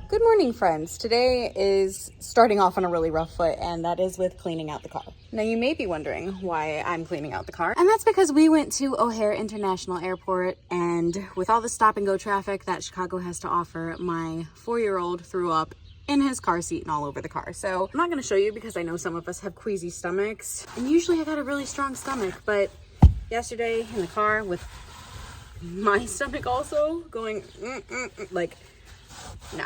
Good morning, friends. Today is starting off on a really rough foot, and that is with cleaning out the car. Now, you may be wondering why I'm cleaning out the car, and that's because we went to O'Hare International Airport, and with all the stop and go traffic that Chicago has to offer, my 4-year-old threw up in his car seat and all over the car. So I'm not going to show you because I know some of us have queasy stomachs, and usually I got a really strong stomach, but yesterday in the car with my stomach also going like, no.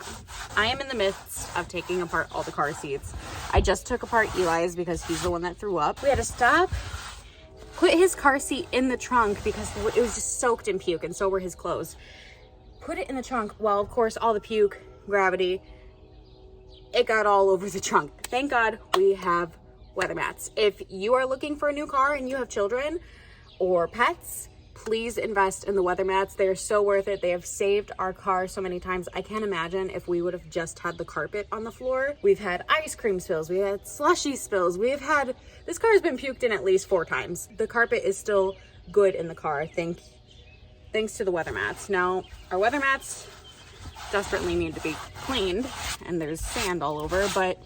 I am in the midst of taking apart all the car seats. I just took apart Eli's because he's the one that threw up. We had to stop, put his car seat in the trunk because it was just soaked in puke, and so were his clothes. Put it in the trunk. Well, of course, all the puke, gravity, it got all over the trunk. Thank God we have weather mats. If you are looking for a new car and you have children or pets, please invest in the weather mats. They are so worth it. They have saved our car so many times. I can't imagine if we would have just had the carpet on the floor. We've had ice cream spills. We had slushy spills. This car has been puked in at least 4 times. The carpet is still good in the car. Thanks to the weather mats. Now, our weather mats desperately need to be cleaned, and there's sand all over, but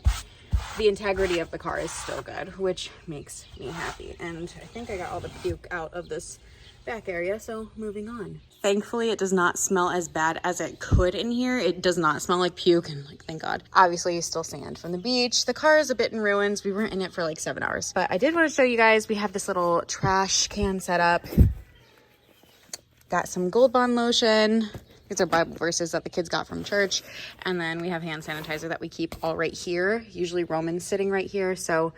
the integrity of the car is still good, which makes me happy. And I think I got all the puke out of this back area, so moving on. Thankfully, it does not smell as bad as it could in here. It does not smell like puke, and like, thank God. Obviously, still sand from the beach. The car is a bit in ruins. We weren't in it for like 7 hours, but I did want to show you guys, we have this little trash can set up. Got some Gold Bond lotion. These are Bible verses that the kids got from church. And then we have hand sanitizer that we keep all right here. Usually Roman's sitting right here, so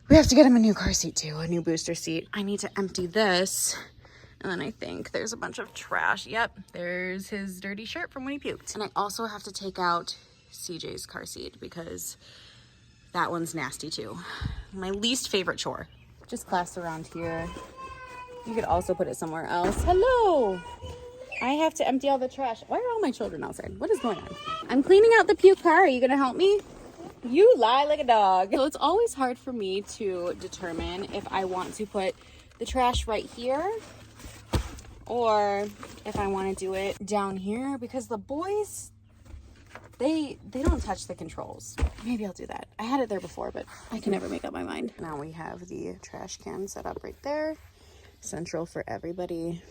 we have to get him a new car seat too, a new booster seat. I need to empty this. And then I think there's a bunch of trash. Yep, there's his dirty shirt from when he puked. And I also have to take out CJ's car seat because that one's nasty too. My least favorite chore. Just class around here. You could also put it somewhere else. Hello! I have to empty all the trash. Why are all my children outside? What is going on? I'm cleaning out the puke car. Are you gonna help me? You lie like a dog. So it's always hard for me to determine if I want to put the trash right here or if I want to do it down here, because the boys, they don't touch the controls. Maybe I'll do that. I had it there before, but I can never make up my mind. Now we have the trash can set up right there. Central for everybody.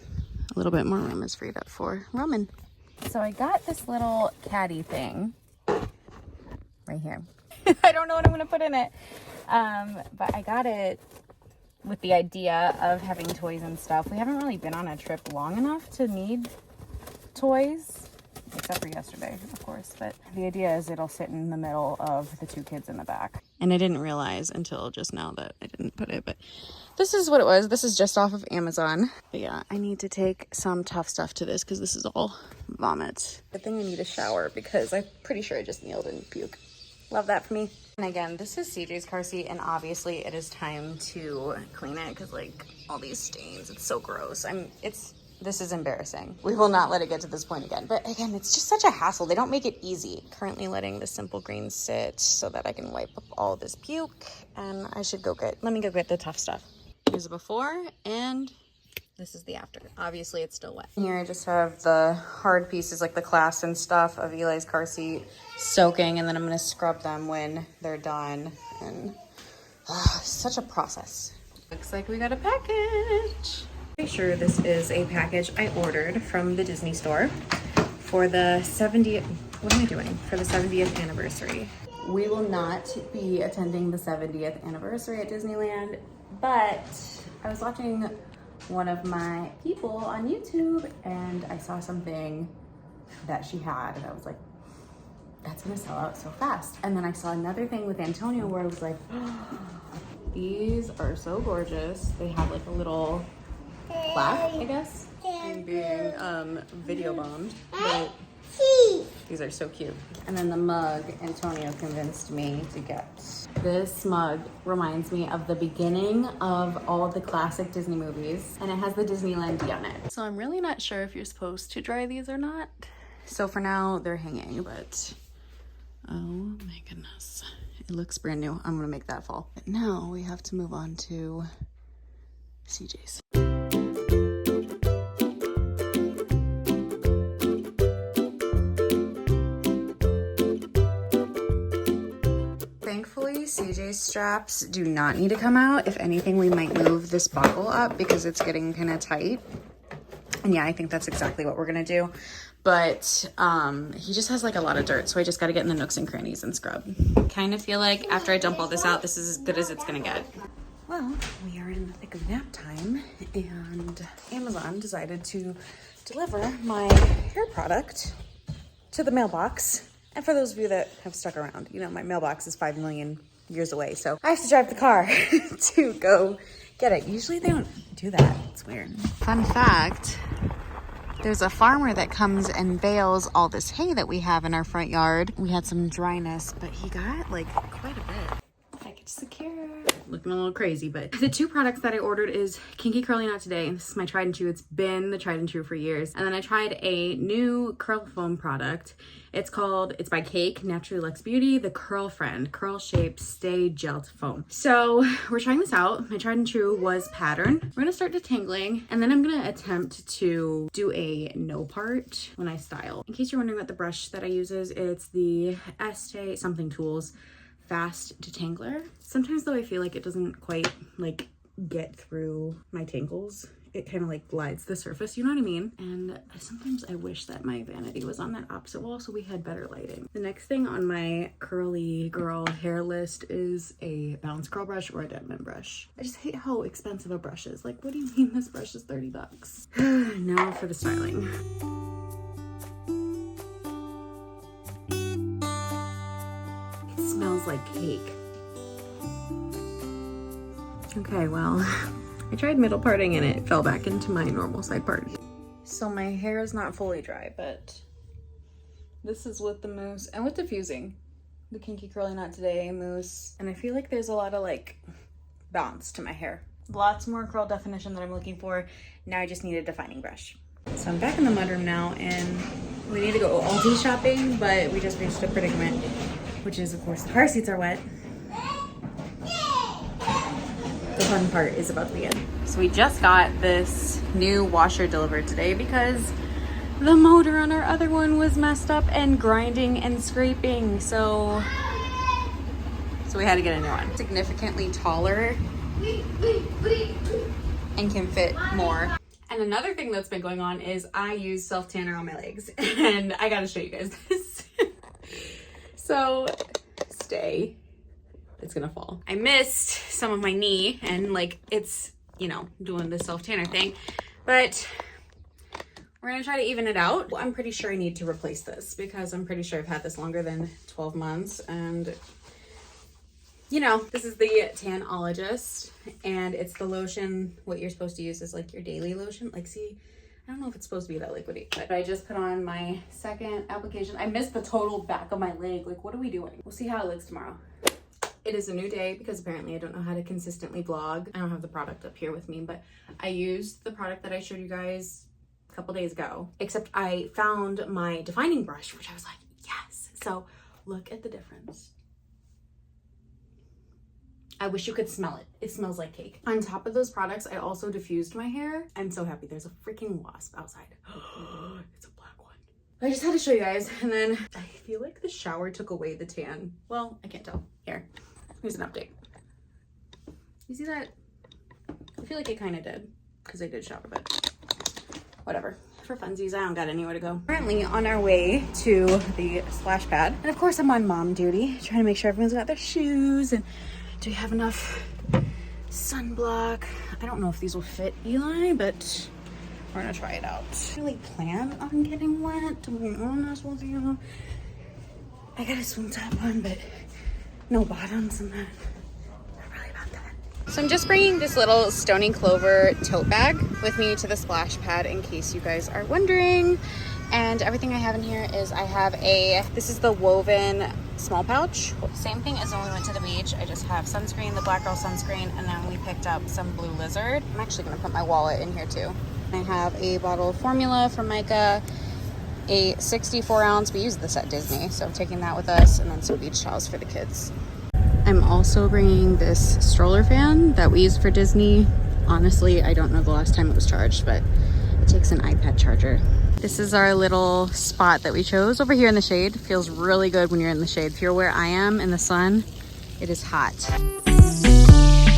A little bit more room is freed up for Roman. So I got this little caddy thing right here. I don't know what I'm going to put in it. But I got it with the idea of having toys and stuff. We haven't really been on a trip long enough to need toys, except for yesterday, of course. But the idea is it'll sit in the middle of the 2 kids in the back. And I didn't realize until just now that I didn't put it, but this is what it was. This is just off of Amazon. But yeah, I need to take some tough stuff to this because this is all vomit. I think I need a shower because I'm pretty sure I just kneeled and puke. Love that for me. And again, this is CJ's car seat, and obviously it is time to clean it because like all these stains, it's so gross. This is embarrassing. We will not let it get to this point again. But again, it's just such a hassle. They don't make it easy. Currently letting the simple green sit so that I can wipe up all this puke, and I should let me go get the tough stuff. Here's the before, and this is the after. Obviously it's still wet. Here I just have the hard pieces like the clasp and stuff of Eli's car seat soaking, and then I'm gonna scrub them when they're done. And such a process. Looks like we got a package. Pretty sure this is a package I ordered from the Disney store for the 70th, what am I doing? For the 70th anniversary. We will not be attending the 70th anniversary at Disneyland, but I was watching one of my people on YouTube and I saw something that she had and I was like, that's gonna sell out so fast. And then I saw another thing with Antonio where I was like, oh, these are so gorgeous. They have like a little plaque, I guess. I'm being video bombed, but these are so cute. And then the mug, Antonio convinced me to get. This mug reminds me of the beginning of all of the classic Disney movies, and it has the Disneyland D on it. So I'm really not sure if you're supposed to dry these or not. So for now, they're hanging, but oh my goodness. It looks brand new. I'm gonna make that fall. But now we have to move on to CJ's. CJ straps do not need to come out. If anything, we might move this buckle up because it's getting kind of tight. And yeah, I think that's exactly what we're gonna do. But he just has like a lot of dirt, so I just gotta get in the nooks and crannies and scrub. Kind of feel like after I dump all this out, this is as good as it's gonna get. Well, we are in the thick of nap time, and Amazon decided to deliver my hair product to the mailbox. And for those of you that have stuck around, you know, my mailbox is 5 million years away, so I have to drive the car to go get it. Usually they don't do that. It's weird. Fun fact, there's a farmer that comes and bales all this hay that we have in our front yard. We had some dryness, but he got like quite a bit. Package secure. Looking a little crazy, but the two products that I ordered is Kinky Curly Knot Today. This is my tried and true. It's been the tried and true for years. And then I tried a new curl foam product. It's by Cake, Naturally Luxe Beauty, the Curl Friend, Curl Shape Stay Gel Foam. So we're trying this out. My tried and true was Pattern. We're gonna start detangling, and then I'm gonna attempt to do a no part when I style. In case you're wondering what the brush that I use is, it's the Estee Something Tools Fast Detangler. Sometimes though I feel like it doesn't quite like get through my tangles. It kind of like glides the surface, you know what I mean? And sometimes I wish that my vanity was on that opposite wall so we had better lighting. The next thing on my curly girl hair list is a bounce curl brush or a Denman brush. I just hate how expensive a brush is. Like, what do you mean this brush is 30 bucks? Now for the styling. It smells like cake. Okay, well, I tried middle parting and it fell back into my normal side part. So my hair is not fully dry, but this is with the mousse and with diffusing. The Kinky Curly Knot Today mousse. And I feel like there's a lot of like bounce to my hair. Lots more curl definition that I'm looking for. Now I just need a defining brush. So I'm back in the mudroom now and we need to go Aldi shopping, but we just reached a predicament, which is of course the car seats are wet. The fun part is about to begin. So we just got this new washer delivered today because the motor on our other one was messed up and grinding and scraping. So we had to get a new one. Significantly taller and can fit more. And another thing that's been going on is I use self-tanner on my legs and I gotta show you guys this. So stay. It's gonna fall. I missed some of my knee and like it's, you know, doing the self-tanner thing, but we're gonna try to even it out. I'm pretty sure I need to replace this because I'm pretty sure I've had this longer than 12 months. And you know, this is the Tanologist and it's the lotion. What you're supposed to use is like your daily lotion. Like, see, I don't know if it's supposed to be that liquidy, but I just put on my second application. I missed the total back of my leg. Like, what are we doing? We'll see how it looks tomorrow. It is a new day because apparently I don't know how to consistently vlog. I don't have the product up here with me, but I used the product that I showed you guys a couple days ago, except I found my defining brush, which I was like, yes. So look at the difference. I wish you could smell it. It smells like cake. On top of those products, I also diffused my hair. I'm so happy. There's a freaking wasp outside. It's a black one. I just had to show you guys. And then I feel like the shower took away the tan. Well, I can't tell. Here. Here's an update. You see that? I feel like it kind of did because I did shower, but whatever. For funsies, I don't got anywhere to go. Currently on our way to the splash pad. And of course I'm on mom duty, trying to make sure everyone's got their shoes and do we have enough sunblock? I don't know if these will fit Eli, but we're gonna try it out. I really plan on getting wet, to be honest with you. I got a swim top on, but no bottoms and that. Not really about that. So I'm just bringing this little Stony Clover tote bag with me to the splash pad in case you guys are wondering. And everything I have in here is this is the woven small pouch. Same thing as when we went to the beach. I just have sunscreen, the Black Girl sunscreen, and then we picked up some Blue Lizard. I'm actually gonna put my wallet in here too. I have a bottle of formula from Micah, a 64 ounce. We use this at Disney, so I'm taking that with us, and then some beach towels for the kids. I'm also bringing this stroller fan that we used for Disney. Honestly, I don't know the last time it was charged, but it takes an iPad charger. This is our little spot that we chose over here in the shade. Feels really good when you're in the shade. If you're where I am in the sun, It is hot.